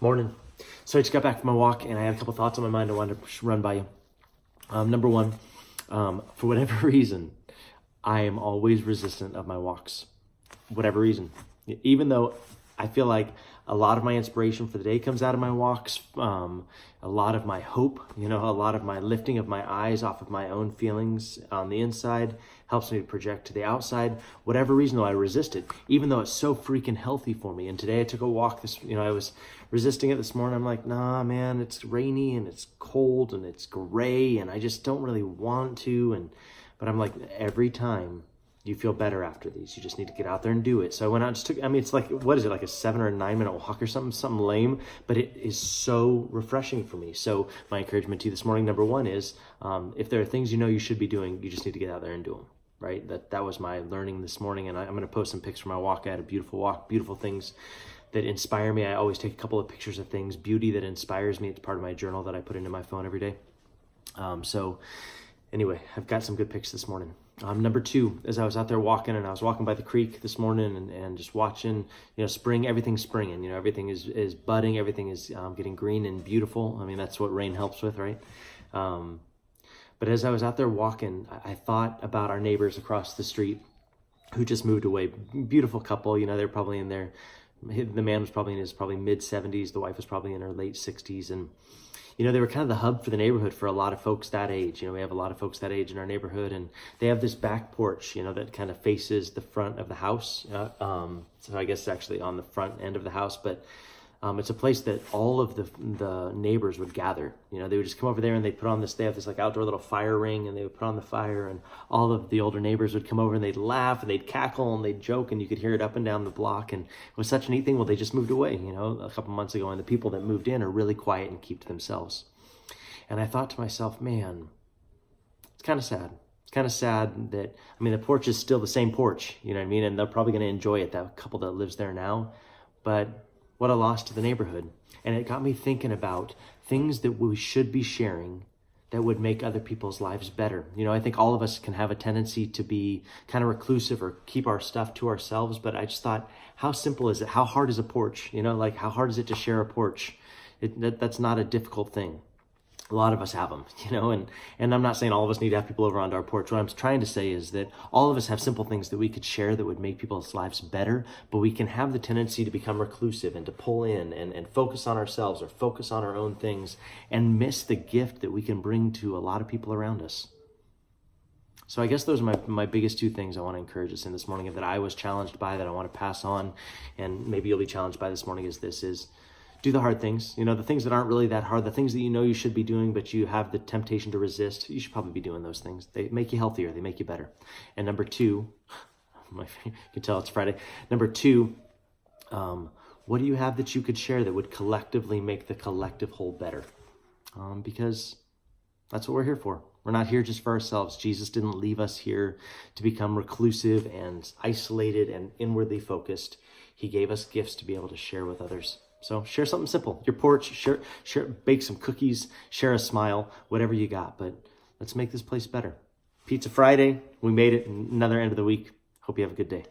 Morning. So I just got back from my walk and I had a couple thoughts on my mind I wanted to run by you. Number one, for whatever reason, I am always resistant of my walks. Whatever reason. Even though I feel like a lot of my inspiration for the day comes out of my walks, a lot of my hope, a lot of my lifting of my eyes off of my own feelings on the inside helps me to project to the outside. Whatever reason, though, I resist it, even though it's so freaking healthy for me. And today I took a walk. I was resisting it this morning. I'm like, nah, man, it's rainy and it's cold and it's gray and I just don't really want to. But I'm like, every time you feel better after these, you just need to get out there and do it. So I went out and just took, it's like, what is it, like a 7 or 9 minute walk or something lame, but it is so refreshing for me. So my encouragement to you this morning, number one is, if there are things you should be doing, you just need to get out there and do them, right? That was my learning this morning, and I'm going to post some pics from my walk. I had a beautiful walk, beautiful things that inspire me. I always take a couple of pictures of things, beauty that inspires me. It's part of my journal that I put into my phone every day. So anyway, I've got some good pics this morning. Number two, as I was out there walking, and I was walking by the creek this morning and just watching, spring, everything's springing, everything is budding, everything is getting green and beautiful. That's what rain helps with, right? But as I was out there walking, I thought about our neighbors across the street who just moved away. Beautiful couple, they're probably in the man was probably in his mid 70s. The wife was probably in her late 60s. And, they were kind of the hub for the neighborhood for a lot of folks that age. We have a lot of folks that age in our neighborhood, and they have this back porch, that kind of faces the front of the house. So I guess it's actually on the front end of the house, but it's a place that all of the neighbors would gather. They would just come over there and they have this like outdoor little fire ring, and they would put on the fire, and all of the older neighbors would come over and they'd laugh and they'd cackle and they'd joke, and you could hear it up and down the block. And it was such a neat thing. Well, they just moved away, a couple months ago, and the people that moved in are really quiet and keep to themselves. And I thought to myself, man, it's kind of sad. It's kind of sad that, the porch is still the same porch, and they're probably going to enjoy it, that couple that lives there now. But what a loss to the neighborhood. And it got me thinking about things that we should be sharing that would make other people's lives better. I think all of us can have a tendency to be kind of reclusive or keep our stuff to ourselves, but I just thought, how simple is it? How hard is a porch? How hard is it to share a porch? That's not a difficult thing. A lot of us have them, and I'm not saying all of us need to have people over onto our porch. What I'm trying to say is that all of us have simple things that we could share that would make people's lives better, but we can have the tendency to become reclusive and to pull in and focus on ourselves or focus on our own things and miss the gift that we can bring to a lot of people around us. So I guess those are my biggest two things I want to encourage us in this morning, that I was challenged by, that I want to pass on, and maybe you'll be challenged by this morning, is do the hard things, the things that aren't really that hard, the things that you should be doing, but you have the temptation to resist. You should probably be doing those things. They make you healthier. They make you better. And number two, you can tell it's Friday. Number two, what do you have that you could share that would collectively make the collective whole better? Because that's what we're here for. We're not here just for ourselves. Jesus didn't leave us here to become reclusive and isolated and inwardly focused. He gave us gifts to be able to share with others. So share something simple. Your porch, share, bake some cookies, share a smile, whatever you got. But let's make this place better. Pizza Friday. We made it. Another end of the week. Hope you have a good day.